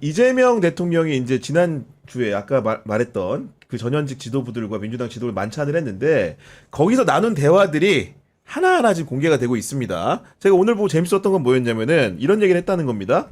이재명 대통령이 이제 지난주에 아까 말했던 그 전현직 지도부들과 민주당 지도부를 만찬을 했는데 거기서 나눈 대화들이 하나하나 지금 공개가 되고 있습니다. 제가 오늘 보고 재밌었던 건 뭐였냐면은 이런 얘기를 했다는 겁니다.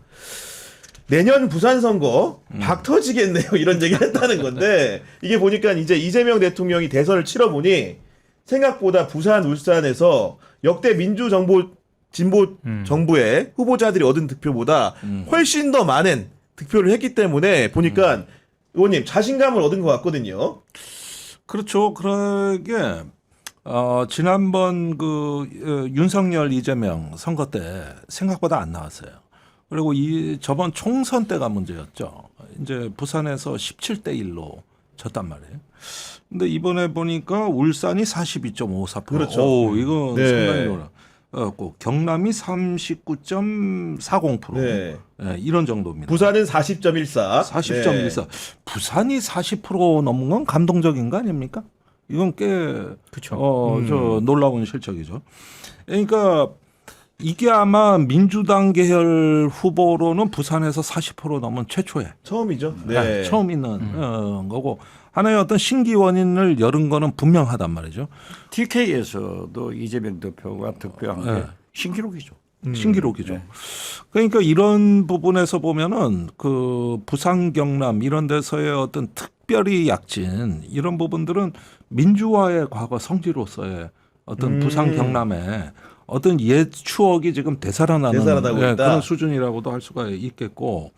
내년 부산 선거 박 터지겠네요. 이런 얘기를 했다는 건데 이게 보니까 이제 이재명 대통령이 대선을 치러보니 생각보다 부산, 울산에서 역대 민주정보 진보 정부의 후보자들이 얻은 득표보다 훨씬 더 많은 득표를 했기 때문에 보니까 의원님 자신감을 얻은 것 같거든요. 그렇죠. 그러게 지난번 그 윤석열 이재명 선거 때 생각보다 안 나왔어요. 그리고 저번 총선 때가 문제였죠. 이제 부산에서 17대 1로 졌단 말이에요. 근데 이번에 보니까 울산이 42.54%. 그렇죠. 오, 이거 네. 상당히 놀라. 경남이 39.40%. 네. 네, 이런 정도입니다. 부산은 40.14. 40.14. 네. 부산이 40% 넘은 건 감동적인 거 아닙니까? 이건 꽤 저 놀라운 실적이죠. 그러니까 이게 아마 민주당 계열 후보로는 부산에서 40% 넘은 최초의 처음이죠. 네, 처음 있는 거고 하나의 어떤 신기 원인을 열은 거는 분명하단 말이죠. TK에서도 이재명 대표가 득표한 게 네. 신기록이죠. 신기록이죠. 네. 그러니까 이런 부분에서 보면은 그 부산 경남 이런 데서의 어떤 특별히 약진 이런 부분들은 민주화의 과거 성지로서의 어떤 부산 경남의 어떤 옛 추억이 지금 되살아나는 되살아나고 있다. 그런 수준이라고도 할 수가 있겠고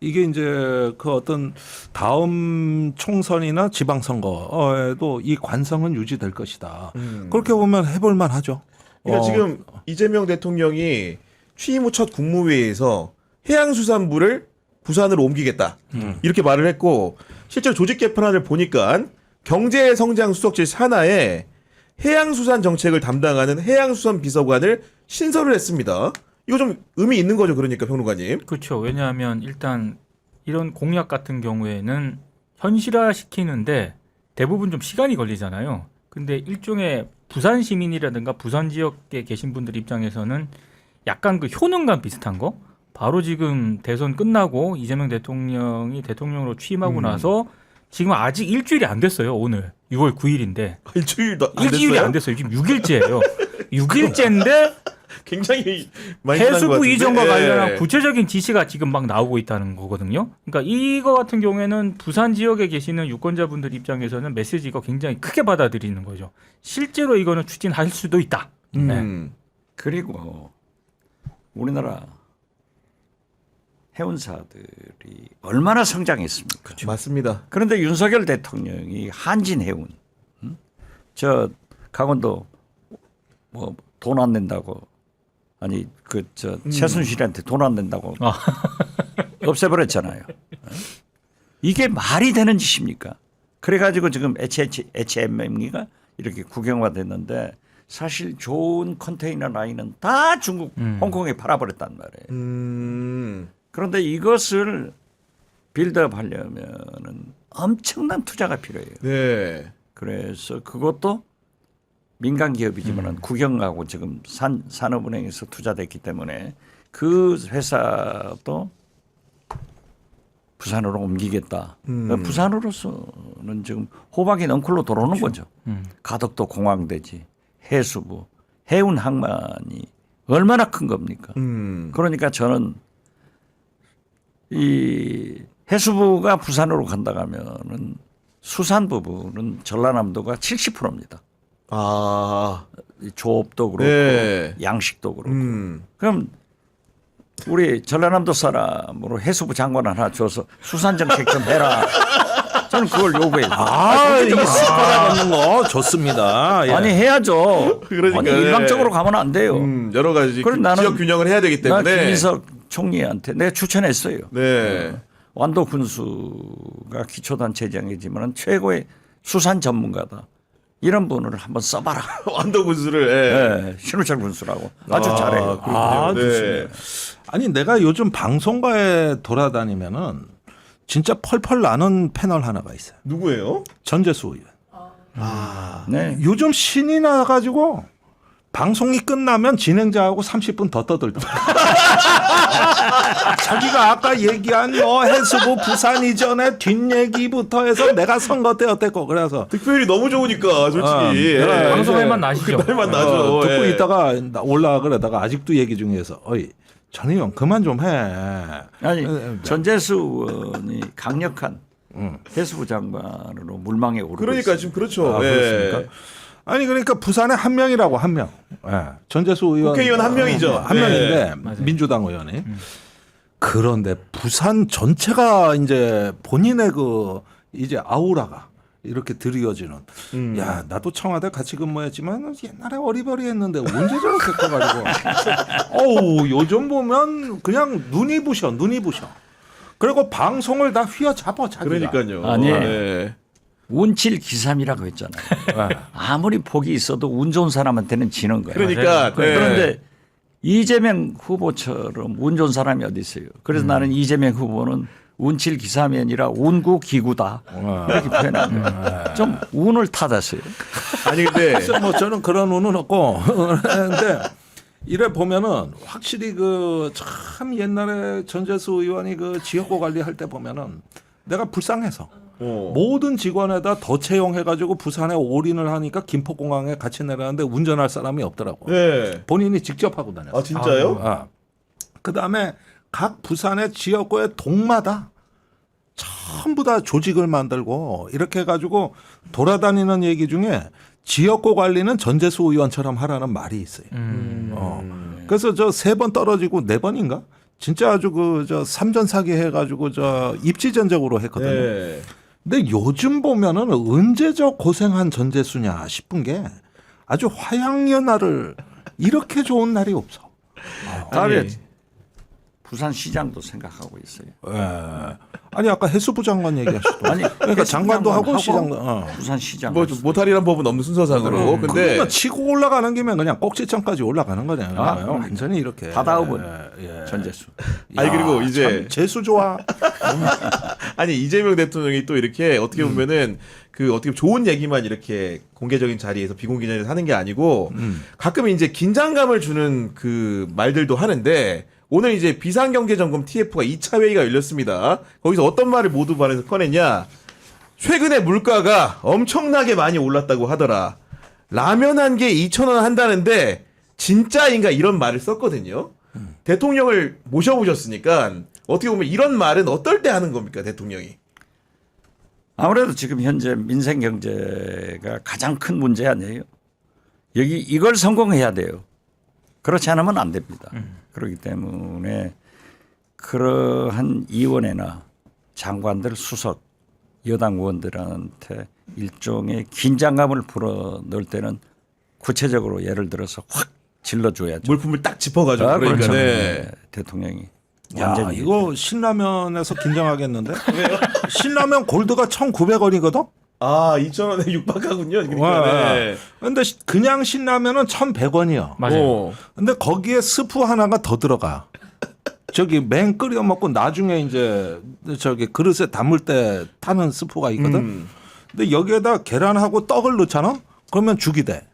이게 이제 그 어떤 다음 총선이나 지방선거에도 이 관성은 유지될 것이다. 그렇게 보면 해볼만 하죠. 그러니까 지금 이재명 대통령이 취임 후 첫 국무회의에서 해양수산부를 부산으로 옮기겠다. 이렇게 말을 했고 실제로 조직 개편안을 보니까 경제성장 수석실 산하에 해양수산 정책을 담당하는 해양수산 비서관을 신설을 했습니다. 이거 좀 의미 있는 거죠, 그러니까 평론가님. 그렇죠. 왜냐하면 일단 이런 공약 같은 경우에는 현실화시키는데 대부분 좀 시간이 걸리잖아요. 근데 일종의 부산 시민이라든가 부산 지역에 계신 분들 입장에서는 약간 그 효능감 비슷한 거? 바로 지금 대선 끝나고 이재명 대통령이 대통령으로 취임하고 나서 지금 아직 일주일이 안 됐어요. 오늘 6월 9일인데. 일주일도 안 일주일이 됐어요? 안 됐어요. 지금 6일째예요. 6일째인데 굉장히 많이 지난 것 해수부 같은데. 이전과 예. 관련한 구체적인 지시가 지금 막 나오고 있다는 거거든요. 그러니까 이거 같은 경우에는 부산 지역에 계시는 유권자분들 입장에서는 메시지가 굉장히 크게 받아들이는 거죠. 실제로 이거는 추진할 수도 있다. 네. 그리고 우리나라 해운사들이 얼마나 성장했습니까? 맞습니다. 그런데 윤석열 대통령이 한진 해운, 저 강원도 뭐 돈 안 낸다고 아니 최순실한테 돈 안 낸다고 없애버렸잖아요. 이게 말이 되는 짓입니까? 그래가지고 지금 HMM이가 이렇게 국영화 됐는데 사실 좋은 컨테이너 라인은 다 중국, 홍콩에 팔아버렸단 말이에요. 그런데 이것을 빌드업 하려면은 엄청난 투자가 필요해요. 네. 그래서 그것도 민간 기업이지만은 국영하고 지금 산업은행에서 투자됐기 때문에 그 회사도 부산으로 옮기겠다. 그러니까 부산으로서는 지금 호박이 넝쿨로 들어오는 거죠. 가덕도 공항대지, 해수부, 해운 항만이 얼마나 큰 겁니까? 그러니까 저는 이 해수부가 부산으로 간다 하면은 수산 부분은 전라남도가 70%입니다. 아. 조업도 그렇고 네. 양식도 그렇고. 그럼 우리 전라남도 사람으로 해수부 장관 하나 줘서 수산 정책 좀 해라. 저는 그걸 요구해요. 이 습관화 넣는 거 좋습니다. 예. 아니 해야죠. 그러니까, 아니 네. 일방적으로 가면 안 돼요. 여러 가지 그럼 나는 지역 균형을 해야 되기 나 때문에. 김인석 총리한테 내가 추천했어요. 네. 완도 군수가 기초단체장이지만 최고의 수산 전문가다. 이런 분을 한번 써봐라. 완도 군수를. 예. 네, 신우철 군수라고 아주 잘해요. 그렇군요. 네. 아니 내가 요즘 방송가에 돌아다니면은 진짜 펄펄 나는 패널 하나가 있어요. 누구예요? 전재수 의원. 네. 요즘 신이 나가지고 방송이 끝나면 진행자하고 30분 더 떠들더라고요. 자기가 아까 얘기한 뭐 해수부 부산 이전에 뒷얘기부터 해서 내가 선거 때 어땠고 그래서 득표율이 너무 좋으니까 솔직히 내가 방송할 만 나시죠. 그날만 나죠. 듣고 예. 있다가 올라 그러다가 아직도 얘기 중에서 어이 전 의원 그만 좀 해. 아니 전재수 의원이 강력한 해수부 장관으로 물망에 오르고 그러니까 있습니다. 지금 그렇죠. 아, 예. 그렇습니까? 아니 그러니까 부산에 한 명이라고 한 명. 예. 전재수 의원 국회의원 한 명이죠. 한 네. 명인데 민주당 의원이. 그런데 부산 전체가 이제 본인의 그 이제 아우라가 이렇게 드리워지는. 야 나도 청와대 같이 근무했지만 옛날에 어리버리했는데 언제 저렇게 커가지고. 어우 요즘 보면 그냥 눈이 부셔. 그리고 방송을 다 휘어잡아 자기가. 그러니까요. 아니에요. 예. 운칠 기삼이라고 했잖아요. 아무리 복이 있어도 운 좋은 사람한테는 지는 거예요. 그러니까 네. 그런데 이재명 후보처럼 운 좋은 사람이 어디 있어요. 그래서 나는 이재명 후보는 운칠 기삼이 아니라 운구 기구다 이렇게 표현합니다. 좀 운을 타다어요. 아니 근데 글쎄 뭐 저는 그런 운은 없고 근데 이래 보면은 확실히 그 참 옛날에 전재수 의원이 그 지역구 관리할 때 보면은 내가 불쌍해서 모든 직원에다 더 채용해가지고 부산에 올인을 하니까 김포공항에 같이 내려가는데 운전할 사람이 없더라고. 네. 본인이 직접 하고 다녔어. 아 진짜요? 그다음에 각 부산의 지역구의 동마다 전부 다 조직을 만들고 이렇게 해가지고 돌아다니는 얘기 중에 지역구 관리는 전재수 의원처럼 하라는 말이 있어요. 그래서 저 3번 떨어지고 4번인가? 진짜 아주 그 저 3전 사기 해가지고 저 입지전적으로 했거든요. 네. 근데 요즘 보면은 언제 저 고생한 전재수냐 싶은 게 아주 화양연화를 이렇게 좋은 날이 없어. 다음에 부산시장도 생각하고 있어요. 예. 아니 아까 해수부 장관 얘기하시더라고. 아니 그러니까 장관도 하고 시장도. 부산시장 뭐 못하리란 법은 없는 순서상으로. 근데 그러면 치고 올라가는 김에 그냥 꼭지점까지 올라가는 거잖아요. 아, 완전히 이렇게. 다다음은 예. 전재수. 아니 그리고 이제 참 재수 좋아. 아니 이재명 대통령이 또 이렇게 어떻게 보면은 그 어떻게 좋은 얘기만 이렇게 공개적인 자리에서 비공개 자리에서 하는 게 아니고 가끔 이제 긴장감을 주는 그 말들도 하는데 오늘 이제 비상경제점검 TF가 2차 회의가 열렸습니다. 거기서 어떤 말을 모두 발에서 꺼냈냐? 최근에 물가가 엄청나게 많이 올랐다고 하더라. 라면 한 개 2,000원 한다는데 진짜인가 이런 말을 썼거든요. 대통령을 모셔보셨으니까 어떻게 보면 이런 말은 어떨 때 하는 겁니까 대통령이? 아무래도 지금 현재 민생 경제가 가장 큰 문제 아니에요. 여기 이걸 성공해야 돼요. 그렇지 않으면 안 됩니다. 그렇기 때문에 그러한 의원회나 장관들 수석 여당 의원들한테 일종의 긴장감을 불어넣을 때는 구체적으로 예를 들어서 확 질러줘야죠. 물품을 딱 짚어가지고 아, 그러니까 그렇죠. 네. 대통령이 야, 완전히 이거 신라면에서 긴장하겠는데? 신라면 골드가 1,900원이거든? 아 2,000원에 육박하군요. 그러니까 네. 근데 그냥 신라면은 1,100원이야. 맞아요. 근데 거기에 스프 하나가 더 들어가. 저기 맨 끓여 먹고 나중에 이제 저기 그릇에 담을 때 타는 스프가 있거든. 근데 여기에다 계란하고 떡을 넣잖아? 그러면 죽이 돼.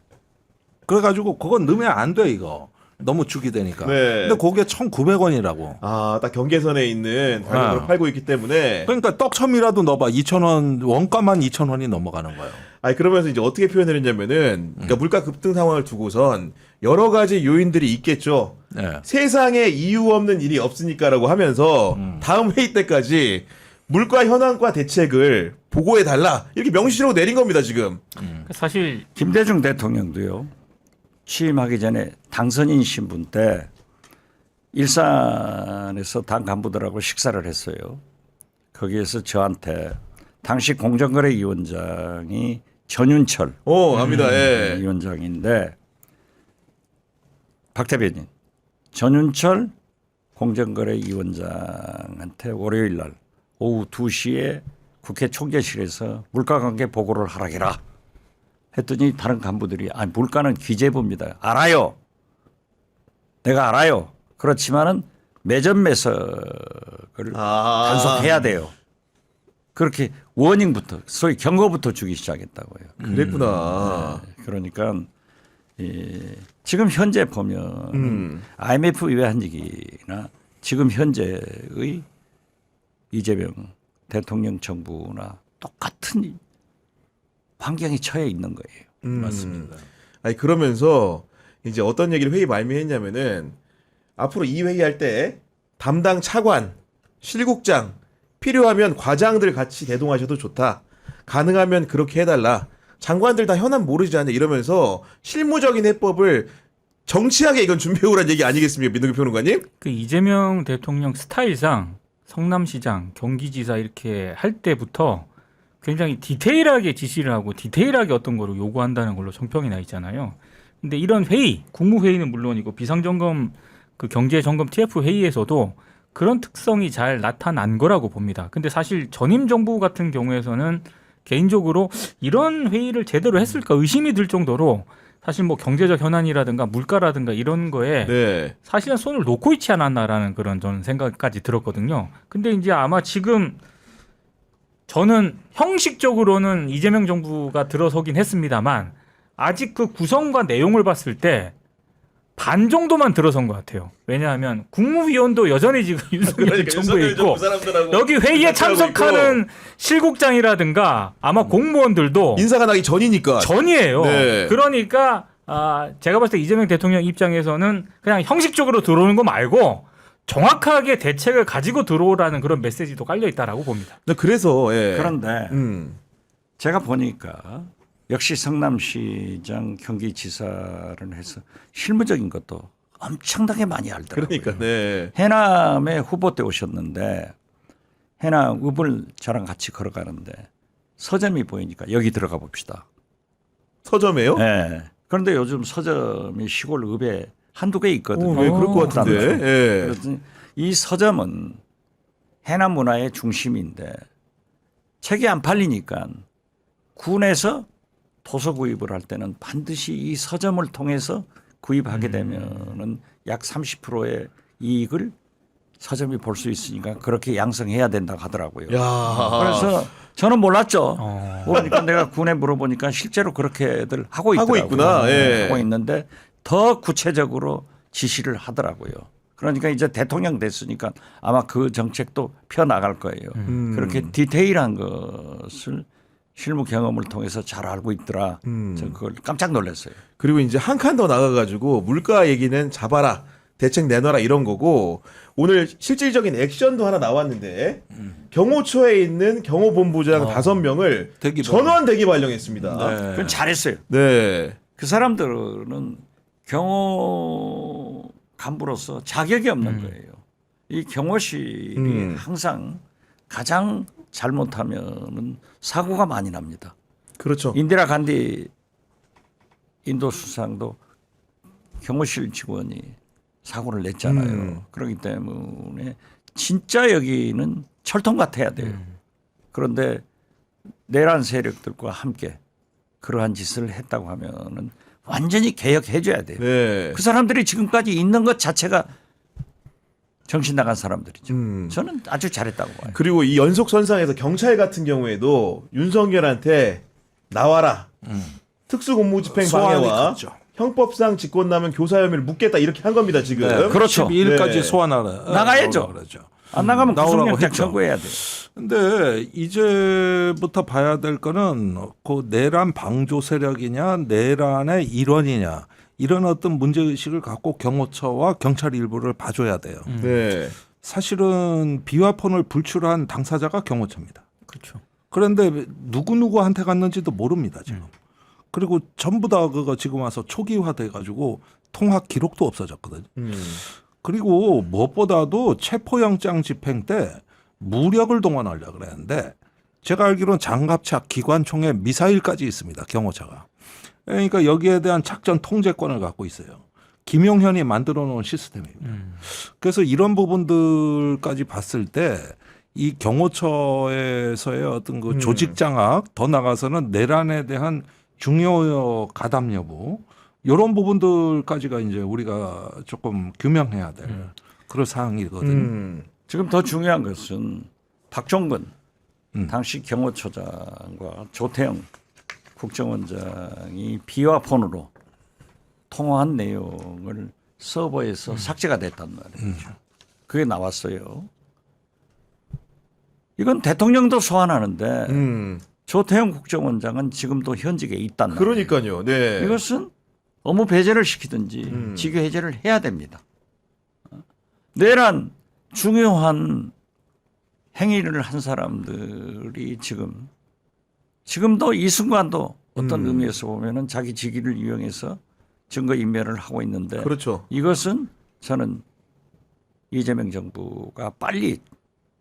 그래가지고 그건 넣으면 안 돼, 이거. 너무 죽이 되니까. 네. 근데 그게 1,900원이라고. 아, 딱 경계선에 있는 가격으로 팔고 있기 때문에. 그러니까 떡첨이라도 넣어봐. 2,000원, 원가만 2,000원이 넘어가는 거예요. 아니, 그러면서 이제 어떻게 표현을 했냐면은, 그러니까 물가 급등 상황을 두고선 여러 가지 요인들이 있겠죠. 네. 세상에 이유 없는 일이 없으니까라고 하면서 다음 회의 때까지 물가 현황과 대책을 보고해달라. 이렇게 명시로 내린 겁니다, 지금. 사실 김대중 대통령도요. 취임하기 전에 당선인 신분 때 일산에서 당 간부들하고 식사를 했어요. 거기에서 저한테 당시 공정거래위원장이 전윤철 압니다, 예. 위원장인데 박 대변인 전윤철 공정거래위원장한테 월요일 날 오후 2시에 국회 총재실에서 물가관계 보고를 하라기라 했더니 다른 간부들이 물가는 기재부입니다. 알아요. 내가 알아요. 그렇지만은 매점 매석을 단속해야 돼요. 그렇게 워닝부터 소위 경고부터 주기 시작했다고요. 그랬구나. 그러니까 지금 현재 보면 IMF 외환위기나 지금 현재의 이재명 대통령 정부나 똑같은 환경에 처해 있는 거예요. 맞습니다. 아니 그러면서 이제 어떤 얘기를 회의 말미에 했냐면은 앞으로 이 회의할 때 담당 차관, 실국장 필요하면 과장들 같이 대동하셔도 좋다. 가능하면 그렇게 해달라. 장관들 다 현안 모르지 않냐 이러면서 실무적인 해법을 정치하게 이건 준비해오란 얘기 아니겠습니까, 민동기 평론가님? 그 이재명 대통령 스타일상 성남시장, 경기지사 이렇게 할 때부터 굉장히 디테일하게 지시를 하고 디테일하게 어떤 거를 요구한다는 걸로 정평이 나 있잖아요. 근데 이런 회의, 국무회의는 물론이고 비상점검 그 경제점검 TF 회의에서도 그런 특성이 잘 나타난 거라고 봅니다. 근데 사실 전임 정부 같은 경우에서는 개인적으로 이런 회의를 제대로 했을까 의심이 들 정도로 사실 뭐 경제적 현안이라든가 물가라든가 이런 거에 네. 사실은 손을 놓고 있지 않았나라는 그런 저는 생각까지 들었거든요. 근데 이제 아마 지금 저는 형식적으로는 이재명 정부가 들어서긴 했습니다만 아직 그 구성과 내용을 봤을 때 반 정도만 들어선 것 같아요. 왜냐하면 국무위원도 여전히 지금 윤석열 정부에 있고 여기 회의에 참석하는 실국장이라든가 아마 공무원들도 인사가 나기 전이니까. 전이에요. 네. 그러니까 제가 봤을 때 이재명 대통령 입장에서는 그냥 형식적으로 들어오는 거 말고 정확하게 대책을 가지고 들어오라는 그런 메시지도 깔려 있다라고 봅니다. 그래서 예. 그런데 음. 제가 보니까 역시 성남시장 경기지사를 해서 실무적인 것도 엄청나게 많이 알더라고요. 그러니까 네. 해남에 후보 때 오셨는데 해남 읍을 저랑 같이 걸어가는데 서점이 보이니까 여기 들어가 봅시다. 서점에요? 네. 그런데 요즘 서점이 시골 읍에 한두 개 있거든요. 네, 그럴 것 같은데. 예. 그래서 이 서점은 해남 문화의 중심인데 책이 안 팔리니까 군에서 도서 구입을 할 때는 반드시 이 서점을 통해서 구입하게 되면은 약 30%의 이익을 서점이 볼 수 있으니까 그렇게 양성해야 된다고 하더라고요. 야. 그래서 저는 몰랐죠. 그러니까 내가 군에 물어보니까 실제로 그렇게들 하고 있더라고요. 하고 있구나. 예. 하고 있는데 더 구체적으로 지시를 하더라고요. 그러니까 이제 대통령 됐으니까 아마 그 정책도 펴 나갈 거예요. 그렇게 디테일한 것을 실무 경험을 통해서 잘 알고 있더라. 저 그걸 깜짝 놀랐어요. 그리고 이제 한 칸 더 나가가지고 물가 얘기는 잡아라, 대책 내놔라 이런 거고 오늘 실질적인 액션도 하나 나왔는데 경호처에 있는 경호본부장 5명을 대기 전원 대기 발령했습니다. 네. 그건 잘했어요. 네. 그 사람들은 경호 간부로서 자격이 없는 거예요. 이 경호실이 항상 가장 잘못하면은 사고가 많이 납니다. 그렇죠. 인디라 간디 인도 수상도 경호실 직원이 사고를 냈잖아요. 그렇기 때문에 진짜 여기는 철통 같아야 돼요. 그런데 내란 세력들과 함께 그러한 짓을 했다고 하면은 완전히 개혁해 줘야 돼요. 네. 그 사람들이 지금까지 있는 것 자체가 정신 나간 사람들이죠. 저는 아주 잘했다고 봐요. 그리고 이 연속 선상에서 경찰 같은 경우에도 윤석열한테 나와라. 특수공무집행 소환이 방해와 갔죠. 형법상 직권남용 교사 혐의를 묻겠다 이렇게 한 겁니다 지금. 네, 그렇죠. 12일까지 네. 소환하라. 나가야죠. 그러죠. 안 나가면 나오라고 구속영장 했죠. 청구해야 돼요. 근데 이제부터 봐야 될 거는 그 내란 방조 세력이냐 내란의 일원이냐 이런 어떤 문제의식을 갖고 경호처와 경찰 일부를 봐줘야 돼요. 네. 사실은 비화폰을 불출한 당사자가 경호처입니다. 그렇죠. 그런데 누구누구한테 갔는지도 모릅니다 지금. 그리고 전부 다 그거 지금 와서 초기화돼 가지고 통화 기록도 없어졌거든요. 그리고 무엇보다도 체포영장 집행 때 무력을 동원하려고 그랬는데 제가 알기로는 장갑차 기관총에 미사일까지 있습니다. 경호처가. 그러니까 여기에 대한 작전 통제권을 갖고 있어요. 김용현이 만들어 놓은 시스템입니다. 그래서 이런 부분들까지 봤을 때 이 경호처에서의 어떤 그 조직 장악 더 나가서는 내란에 대한 중요 가담 여부 이런 부분들까지가 이제 우리가 조금 규명해야 될 그런 사항이거든요. 지금 더 중요한 것은 박종근 당시 경호처장과 조태영 국정원장이 비화폰으로 통화한 내용을 서버에서 삭제가 됐단 말이에요. 그게 나왔어요. 이건 대통령도 소환하는데 조태용 국정원장은 지금도 현직에 있단 말이에요. 그러니까요. 네. 이것은 업무 배제를 시키든지 직위 해제를 해야 됩니다. 내란 중요한 행위를 한 사람들이 지금도 이 순간도 어떤 의미에서 보면은 자기 직위를 이용해서 증거 인멸을 하고 있는데 그렇죠. 이것은 저는 이재명 정부가 빨리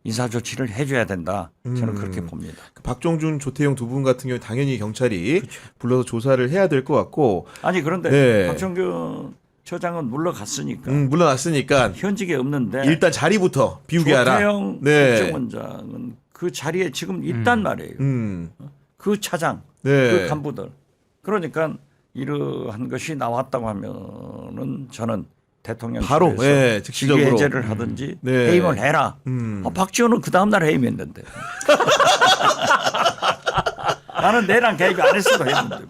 인사 조치를 해줘야 된다. 저는 그렇게 봅니다. 그 박종준, 조태용 두 분 같은 경우 당연히 경찰이 불러서 조사를 해야 될 것 같고 아니 그런데 네. 박정균 처장은 물러갔으니까 물러났으니까 현직에 없는데 일단 자리부터 비우게 하라. 조태용 네. 국정원장은 그 자리에 지금 있단 말이에요. 그 차장, 네. 그 간부들. 그러니까 이러한 것이 나왔다고 하면은 저는 대통령실에서 바로 예, 즉시적으로 직위 해제를 하든지 네. 해임을 해라. 박지원은 그 다음 날 해임했는데. 나는 내랑 개입 안 했어도 했는데.